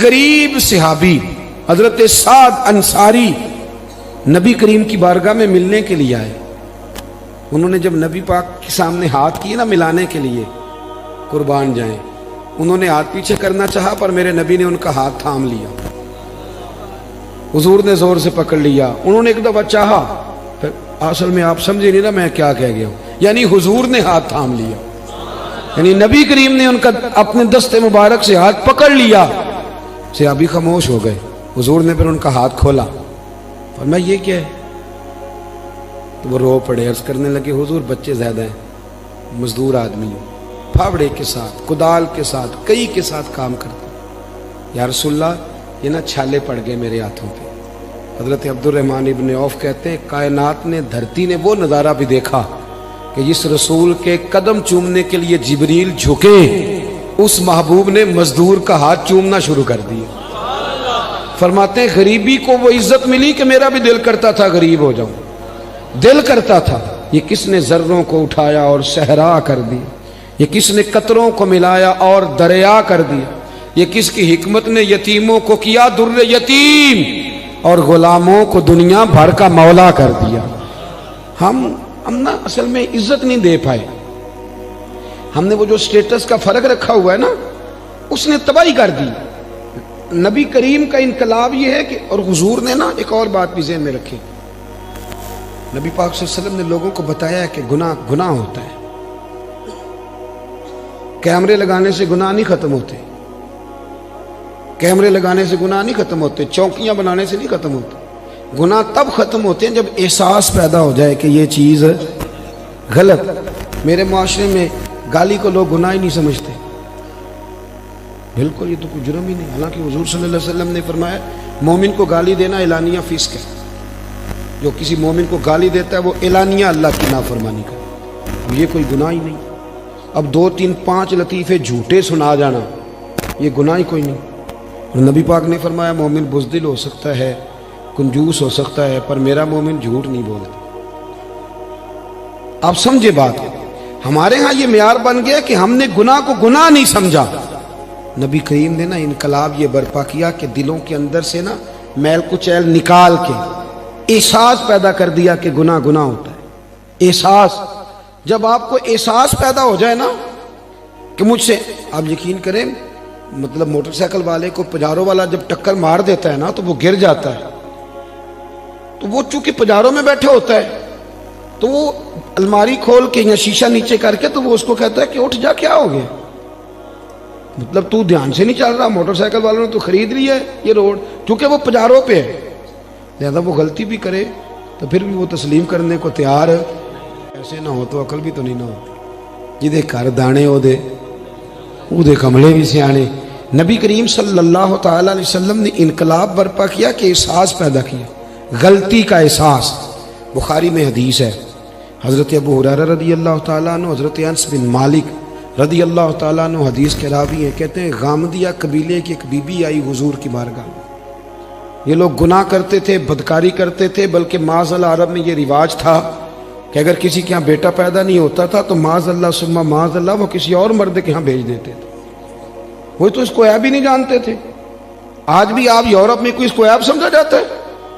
غریب صحابی حضرت سعد انصاری نبی کریم کی بارگاہ میں ملنے کے لیے آئے. انہوں نے جب نبی پاک کے سامنے ہاتھ کیے نا ملانے کے لیے، قربان جائیں، انہوں نے ہاتھ پیچھے کرنا چاہا پر میرے نبی نے ان کا ہاتھ تھام لیا. حضور نے زور سے پکڑ لیا. انہوں نے ایک دفعہ چاہا، پھر اصل میں آپ سمجھے نہیں نا میں کیا کہہ گیا ہوں، یعنی حضور نے ہاتھ تھام لیا، یعنی نبی کریم نے ان کا اپنے دست مبارک سے ہاتھ پکڑ لیا. صحابی خاموش ہو گئے. حضور نے پھر ان کا ہاتھ کھولا، فرمایا یہ کیا ہے؟ تو وہ رو پڑے، عرض کرنے لگے حضور بچے زیادہ ہیں، مزدور آدمی ہوں، پھاوڑے کے ساتھ، کدال کے ساتھ، کئی کے ساتھ کام کرتا ہوں. یا رسول اللہ یہ نا چھالے پڑ گئے میرے ہاتھوں پہ. حضرت عبد الرحمن ابن عوف کہتے ہیں کائنات نے، دھرتی نے وہ نظارہ بھی دیکھا کہ جس رسول کے قدم چومنے کے لیے جبریل جھکے، اس محبوب نے مزدور کا ہاتھ چومنا شروع کر دیا. فرماتے ہیں غریبی کو وہ عزت ملی کہ میرا بھی دل کرتا تھا غریب ہو جاؤں، دل کرتا تھا. یہ کس نے ذروں کو اٹھایا اور صحرا کر دی، یہ کس نے قطروں کو ملایا اور دریا کر دیا، یہ کس کی حکمت نے یتیموں کو کیا در یتیم اور غلاموں کو دنیا بھر کا مولا کر دیا. ہم نا اصل میں عزت نہیں دے پائے. ہم نے وہ جو سٹیٹس کا فرق رکھا ہوا ہے نا، اس نے تباہی کر دی. نبی کریم کا انقلاب یہ ہے کہ، اور حضور نے نا ایک اور بات بھی ذہن میں رکھی، نبی پاک صلی اللہ علیہ وسلم نے لوگوں کو بتایا ہے کہ گناہ ہوتا ہے. کیمرے لگانے سے گناہ نہیں ختم ہوتے، کیمرے لگانے سے گناہ نہیں ختم ہوتے، چوکیاں بنانے سے نہیں ختم ہوتے. گناہ تب ختم ہوتے ہیں جب احساس پیدا ہو جائے کہ یہ چیز غلط. میرے معاشرے میں گالی کو لوگ گناہ ہی نہیں سمجھتے. بالکل یہ تو کوئی جرم ہی نہیں، حالانکہ حضور صلی اللہ علیہ وسلم نے فرمایا مومن کو گالی دینا اعلانیہ فسق ہے. جو کسی مومن کو گالی دیتا ہے وہ اعلانیہ اللہ کی نافرمانی کا. اب یہ کوئی گناہ ہی نہیں. اب 2 3 5 لطیفے جھوٹے سنا جانا یہ گناہ ہی کوئی نہیں. اور نبی پاک نے فرمایا مومن بزدل ہو سکتا ہے، کنجوس ہو سکتا ہے، پر میرا مومن جھوٹ نہیں بولتا. آپ سمجھے بات. ہمارے ہاں یہ معیار بن گیا کہ ہم نے گناہ کو گناہ نہیں سمجھا. نبی کریم نے نا انقلاب یہ برپا کیا کہ دلوں کے اندر سے نا میل کچیل نکال کے احساس پیدا کر دیا کہ گناہ ہوتا ہے. احساس، جب آپ کو احساس پیدا ہو جائے نا کہ مجھ سے، آپ یقین کریں مطلب موٹر سائیکل والے کو پجارو والا جب ٹکر مار دیتا ہے نا تو وہ گر جاتا ہے، تو وہ چونکہ پجاروں میں بیٹھے ہوتا ہے تو وہ الماری کھول کے یا شیشہ نیچے کر کے تو وہ اس کو کہتا ہے کہ اٹھ جا، کیا ہو گیا، مطلب تو دھیان سے نہیں چل رہا. موٹر سائیکل والوں نے تو خرید لی ہے یہ روڈ، چونکہ وہ پجاروں پہ ہے، لہذا وہ غلطی بھی کرے تو پھر بھی وہ تسلیم کرنے کو تیار ہے. ایسے نہ ہو تو عقل بھی تو نہیں نہ ہوتی. جدے کر دانے او دے کملے بھی سیانے. نبی کریم صلی اللہ تعالیٰ علیہ وسلم نے انقلاب برپا کیا کہ احساس پیدا کیا، غلطی کا احساس. بخاری میں حدیث ہے، حضرت ابو ہریرہ رضی اللہ تعالیٰ عنہ، حضرت انس بن مالک رضی اللہ تعالیٰ عنہ حدیث کے راوی ہیں. کہتے ہیں غامدیہ قبیلے کی ایک بی بی آئی حضور کی بارگاہ میں. یہ لوگ گناہ کرتے تھے، بدکاری کرتے تھے، بلکہ معاذ اللہ عرب میں یہ رواج تھا کہ اگر کسی کے ہاں بیٹا پیدا نہیں ہوتا تھا تو معاذ اللہ ثم معاذ اللہ وہ کسی اور مرد کے ہاں بھیج دیتے تھے. وہ تو اس کو عیب ہی نہیں جانتے تھے. آج بھی آپ یورپ میں کوئی اس کو عیب سمجھا جاتا ہے.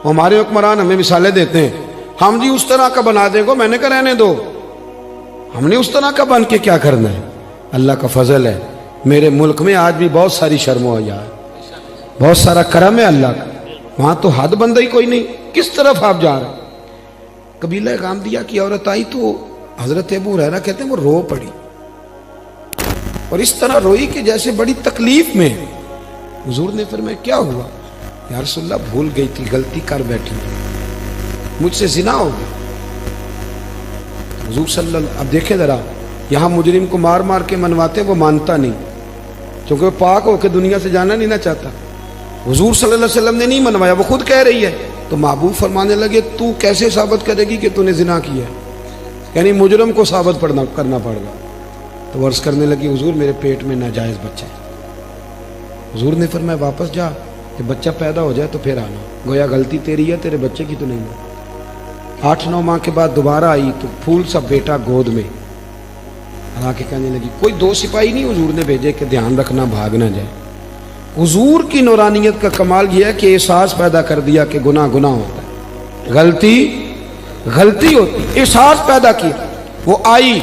ہمارے حکمران ہمیں مثالیں دیتے ہیں، ہم جی اس طرح کا بنا دیں گے. میں نے کہا رہنے دو، ہم نے اس طرح کا بن کے کیا کرنا ہے. اللہ کا فضل ہے، میرے ملک میں آج بھی بہت ساری شرم و حیا ہے، بہت سارا کرم ہے اللہ کا. وہاں تو حد بندہ ہی کوئی نہیں. کس طرف آپ جا رہے ہیں؟ قبیلہ غامدیہ کی عورت آئی تو حضرت ابو ہریرہ کہتے ہیں وہ رو پڑی، اور اس طرح روئی کہ جیسے بڑی تکلیف میں. حضور نے فرمایا کیا ہوا؟ یا رسول اللہ بھول گئی تھی، غلطی کر بیٹھی، مجھ سے زنا ہو گئی. حضور صلی اللہ، اب دیکھیں ذرا، یہاں مجرم کو مار مار کے منواتے وہ مانتا نہیں، کیونکہ وہ پاک ہو کے دنیا سے جانا نہیں نہ چاہتا. حضور صلی اللہ علیہ وسلم نے نہیں منوایا، وہ خود کہہ رہی ہے. تو محبوب فرمانے لگے تو کیسے ثابت کرے گی کہ تو نے زنا کیا ہے؟ یعنی مجرم کو ثابت کرنا پڑ گا. تو عرض کرنے لگی حضور میرے پیٹ میں ناجائز بچہ ہے. حضور نے فرمایا واپس جا، کہ بچہ پیدا ہو جائے تو پھر آنا، گویا غلطی تیری ہے، تیرے بچے کی تو نہیں ہے. 8 9 ماہ کے بعد دوبارہ آئی تو پھول سا بیٹا گود میں. آ کے کہنے لگی کوئی 2 سپاہی نہیں حضور نے بھیجے کہ دھیان رکھنا بھاگ نہ جائے. حضور کی نورانیت کا کمال یہ ہے کہ احساس پیدا کر دیا کہ گناہ ہوتا ہے، غلطی ہوتی، احساس پیدا کیا۔ وہ آئی،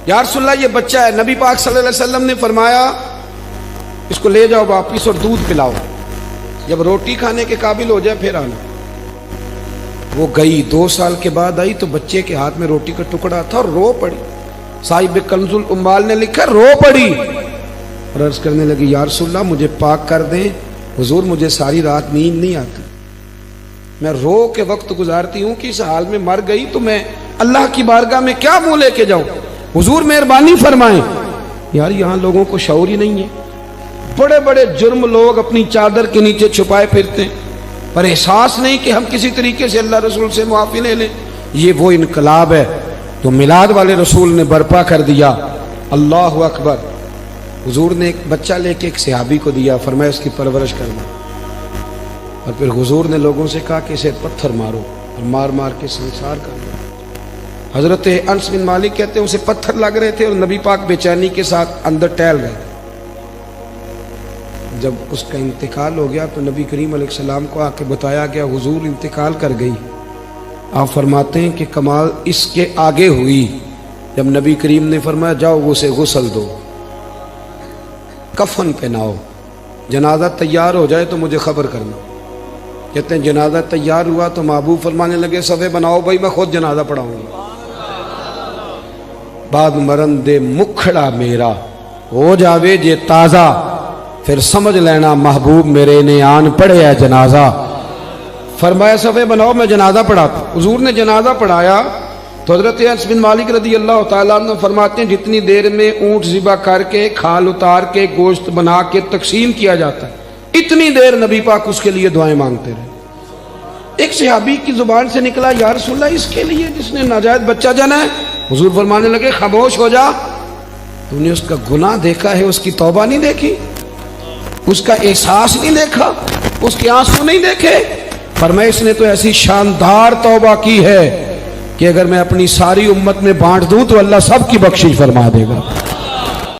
یا رسول اللہ یہ بچہ ہے، نبی پاک صلی اللہ علیہ وسلم نے فرمایا اس کو لے جاؤ واپس اور دودھ پلاؤ، جب روٹی کھانے کے قابل ہو جائے پھر آنا۔ وہ گئی، 2 سال کے بعد آئی تو بچے کے ہاتھ میں روٹی کا ٹکڑا تھا اور رو پڑی۔ صاحب کنز الاموال نے لکھا رو پڑی اور عرض کرنے لگی یا رسول اللہ مجھے پاک کر دیں، حضور مجھے ساری رات نیند نہیں آتی، میں رو کے وقت گزارتی ہوں کہ اس حال میں مر گئی تو میں اللہ کی بارگاہ میں کیا منہ لے کے جاؤں، حضور مہربانی فرمائیں۔ یار یہاں لوگوں کو شعور ہی نہیں ہے، بڑے بڑے جرم لوگ اپنی چادر کے نیچے چھپائے پھرتے ہیں، پر احساس نہیں کہ ہم کسی طریقے سے اللہ رسول سے معافی لے لیں۔ یہ وہ انقلاب ہے جو میلاد والے رسول نے برپا کر دیا۔ اللہ اکبر۔ حضور نے ایک بچہ لے کے ایک صحابی کو دیا، فرمایا اس کی پرورش کرنا، اور پھر حضور نے لوگوں سے کہا کہ اسے پتھر مارو، اور مار مار کے سنسار کر دیا۔ حضرت انس بن مالک کہتے ہیں اسے پتھر لگ رہے تھے اور نبی پاک بے چینی کے ساتھ اندر ٹہل رہے تھے۔ جب اس کا انتقال ہو گیا تو نبی کریم علیہ السلام کو آ کے بتایا گیا حضور انتقال کر گئی۔ آپ فرماتے ہیں کہ کمال اس کے آگے ہوئی جب نبی کریم نے فرمایا جاؤ اسے غسل دو، کفن پہناؤ، جنازہ تیار ہو جائے تو مجھے خبر کرنا۔ کہتے ہیں جنازہ تیار ہوا تو محبوب فرمانے لگے صفے بناؤ بھائی میں خود جنازہ پڑھاؤں گا۔ بعد مرن دے مکھڑا میرا ہو جاوے جے تازہ، پھر سمجھ لینا محبوب میرے نے آن پڑھے ہے جنازہ۔ فرمایا صفے بناؤ میں جنازہ پڑھاتا۔ حضور نے جنازہ پڑھایا تو حضرت انس بن مالک رضی اللہ تعالیٰ عنہ فرماتے ہیں جتنی دیر میں اونٹ ذبح کر کے کھال اتار کے گوشت بنا کے تقسیم کیا جاتا ہے اتنی دیر نبی پاک اس کے لیے دعائیں مانگتے رہے۔ ایک صحابی کی زبان سے نکلا یا رسول اللہ اس کے لیے جس نے ناجائز بچہ جنا ہے؟ حضور فرمانے لگے خاموش ہو جا، تو نے اس کا گناہ دیکھا ہے، اس کی توبہ نہیں دیکھی، اس کا احساس نہیں دیکھا، اس کے آنسو نہیں دیکھے؟ فرمایا اس نے تو ایسی شاندار توبہ کی ہے کہ اگر میں اپنی ساری امت میں بانٹ دوں تو اللہ سب کی بخشش فرما دے گا۔